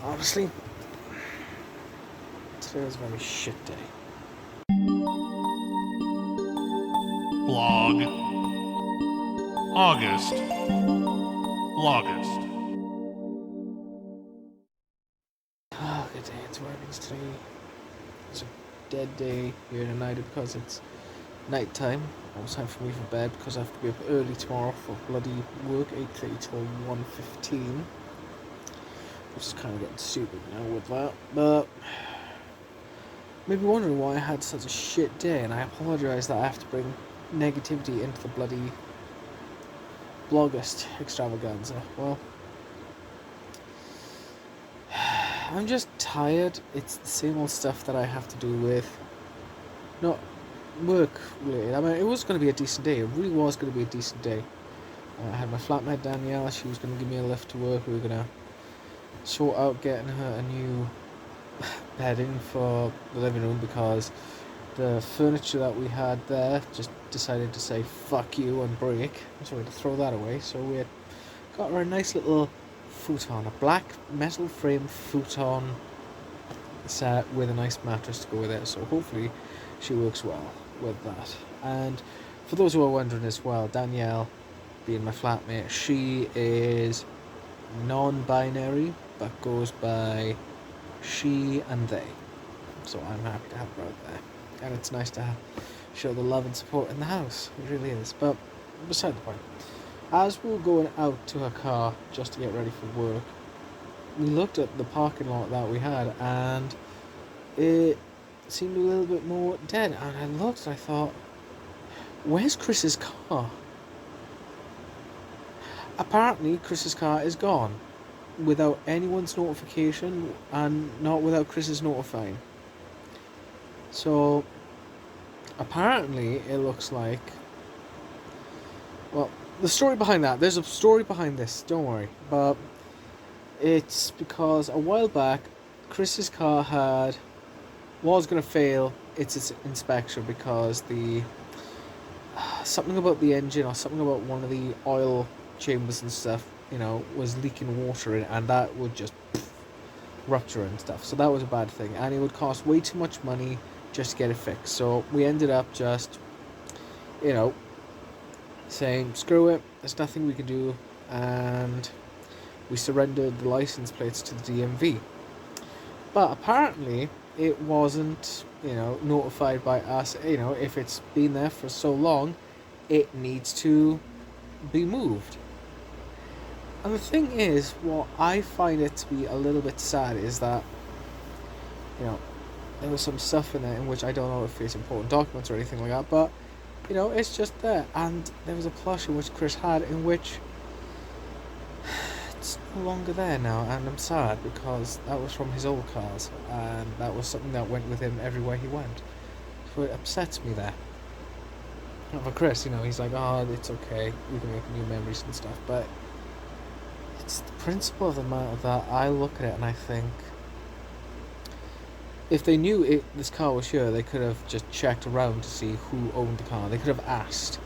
honestly, today was a very shit day. Blog. August. Blaugust. Oh, good day. It's working today. It's a dead day here tonight because it's night time. Almost time for me for bed because I have to be up early tomorrow for bloody work, 8:30 till 1:15. Which is kind of getting stupid now with that, but maybe wondering why I had such a shit day, and I apologise that I have to bring negativity into the bloody Blaugust extravaganza. Well, I'm just tired. It's the same old stuff that I have to do with, not work related. I mean, it was going to be a decent day. It really was going to be a decent day. I had my flatmate Danielle. She was going to give me a lift to work. We were going to sort out getting her a new bedding for the living room because the furniture that we had there just decided to say fuck you and break, so we had to throw that away. So we had got her a nice little futon, a black metal frame futon set with a nice mattress to go with it, so hopefully she works well with that. And for those who are wondering as well, Danielle, being my flatmate, she is non-binary but goes by she and they, so I'm happy to have her out there, and it's nice to show the love and support in the house. It really is. But beside the point, as we were going out to her car just to get ready for work, we looked at the parking lot that we had, and it seemed a little bit more dead. And I looked and I thought, where's Chris's car? Apparently, Chris's car is gone without anyone's notification and not without Chris's notifying. So apparently it looks like, well, the story behind that, there's a story behind this, don't worry, but it's because a while back Chris's car was going to fail its inspection because the something about the engine or something about one of the oil chambers and stuff, was leaking water in, and that would just rupture and stuff. So that was a bad thing, and it would cost way too much money just to get it fixed. So we ended up just, saying screw it, there's nothing we can do, and we surrendered the license plates to the DMV. But apparently it wasn't, notified by us. If it's been there for so long, it needs to be moved. And the thing is, what I find it to be a little bit sad is that, there was some stuff in there in which I don't know if it's important documents or anything like that, but, it's just there. And there was a plush in which Chris had in which it's no longer there now, and I'm sad because that was from his old cars, and that was something that went with him everywhere he went. So it upsets me there. Not for Chris, he's like, oh, it's okay, we can make new memories and stuff, but it's the principle of the matter that I look at it and I think, if they knew this car was here, they could have just checked around to see who owned the car. They could have asked,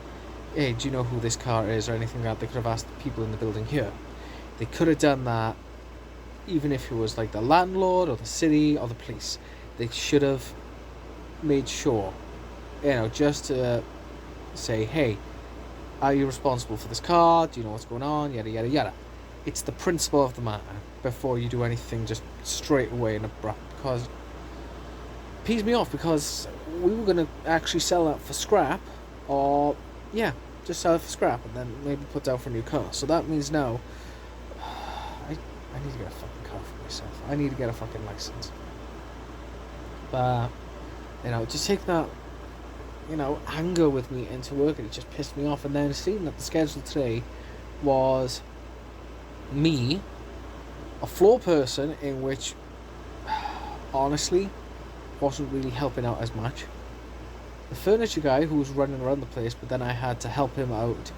hey, do you know who this car is or anything like that? They could have asked the people in the building here. They could have done that even if it was like the landlord or the city or the police. They should have made sure, just to say, hey, are you responsible for this car? Do you know what's going on? Yada, yada, yada. It's the principle of the matter before you do anything just straight away and abrupt, because it pees me off, because we were going to actually sell that for scrap, or just sell it for scrap and then maybe put down for a new car. So that means now I need to get a fucking car for myself. I need to get a fucking license. But just take that anger with me into work, and it just pissed me off. And then seeing that the schedule today was me, a floor person, in which honestly wasn't really helping out as much. The furniture guy who was running around the place, but then I had to help him out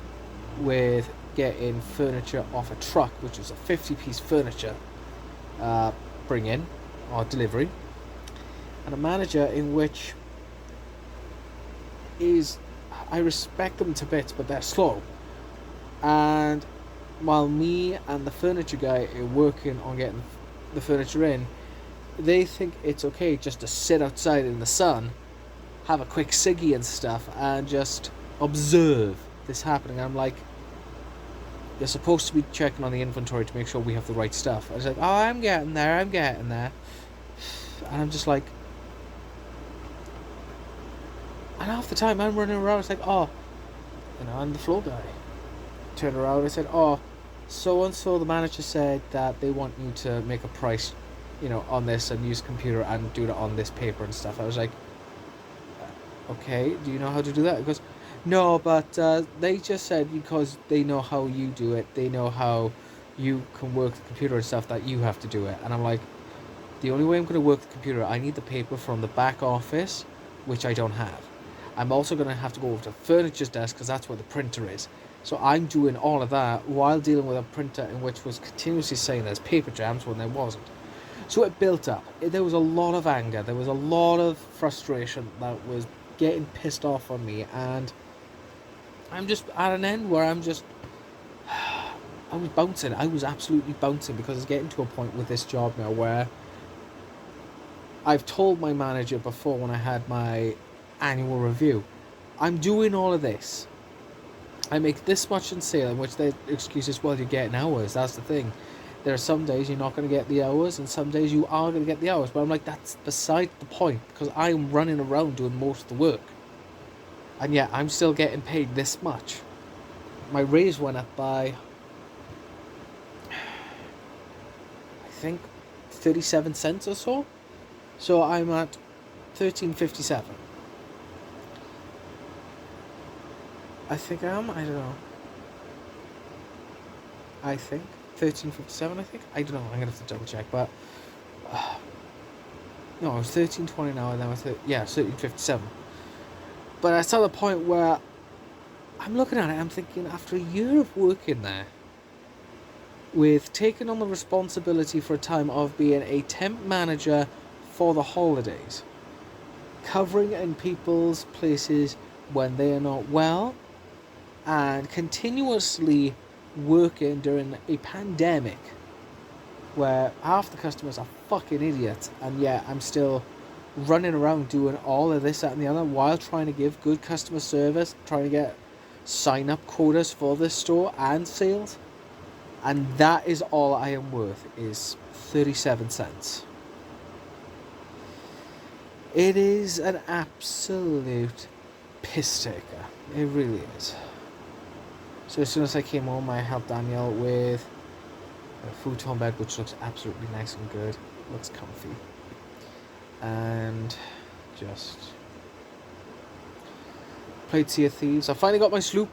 with getting furniture off a truck, which was a 50-piece furniture bring in or delivery. And a manager in which I respect them to bits, but they're slow. And while me and the furniture guy are working on getting the furniture in, they think it's okay just to sit outside in the sun, have a quick ciggy and stuff, and just observe this happening. I'm like, you're supposed to be checking on the inventory to make sure we have the right stuff. I was like, oh, I'm getting there. And I'm just like, and half the time I'm running around, it's like, oh, I'm the floor guy. Turn around, I said, oh, so and so, the manager said that they want you to make a price, on this and use a computer and do it on this paper and stuff. I was like, okay, do you know how to do that? He goes, no, but they just said because they know how you do it, they know how you can work the computer and stuff, that you have to do it. And I'm like, the only way I'm going to work the computer, I need the paper from the back office, which I don't have. I'm also going to have to go over to furniture's desk because that's where the printer is. So I'm doing all of that while dealing with a printer in which was continuously saying there's paper jams when there wasn't. So it built up. There was a lot of anger. There was a lot of frustration that was getting pissed off on me. And I'm just at an end where I'm just... I was bouncing. I was absolutely bouncing because it's getting to a point with this job now where I've told my manager before when I had my annual review, I'm doing all of this. I make this much in sale, in which the excuse is, well, you're getting hours. That's the thing. There are some days you're not going to get the hours, and some days you are going to get the hours. But I'm like, that's beside the point, because I'm running around doing most of the work. And yet, I'm still getting paid this much. My raise went up by, I think, 37 cents or so. So I'm at $13.57. I think I am. I don't know. I think $13.57. I think. I don't know. I'm gonna have to double check. But no, I was $13.20 now, and then I was $13.57. But that's at the point where I'm looking at it. I'm thinking, after a year of working there, with taking on the responsibility for a time of being a temp manager for the holidays, covering in people's places when they are not well, and continuously working during a pandemic where half the customers are fucking idiots, and yet I'm still running around doing all of this, that and the other, while trying to give good customer service, trying to get sign-up quotas for this store and sales. And that is all I am worth, is 37 cents. It is an absolute piss taker. It really is. So as soon as I came home, I helped Danielle with a futon bed, which looks absolutely nice and good. Looks comfy. And just played Sea of Thieves. I finally got my sloop.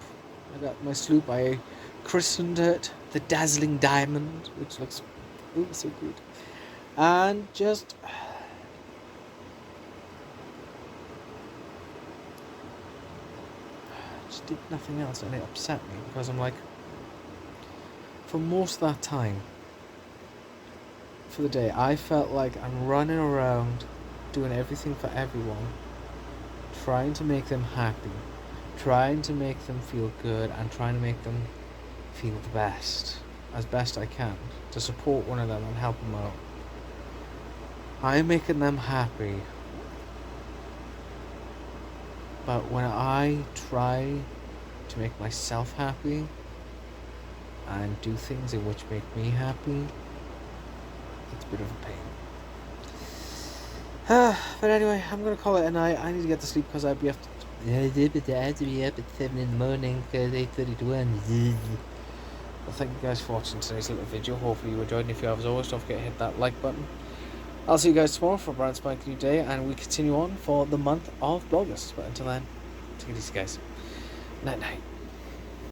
I christened it the Dazzling Diamond, which looks so good. And just did nothing else, and it upset me because I'm like, for most of that time for the day, I felt like I'm running around doing everything for everyone, trying to make them happy, trying to make them feel good, and trying to make them feel the best, as best I can, to support one of them and help them out. I'm making them happy, but when I try to make myself happy and do things in which make me happy, it's a bit of a pain. But anyway, I'm going to call it a night. I need to get to sleep because I have to be up at 7 in the morning because 8:31. Well, thank you guys for watching today's little video. Hopefully you enjoyed, and if you have, as always, don't forget to hit that like button. I'll see you guys tomorrow for a brand spanking new day, and we continue on for the month of Blaugust. But until then, take it easy, guys. Night night.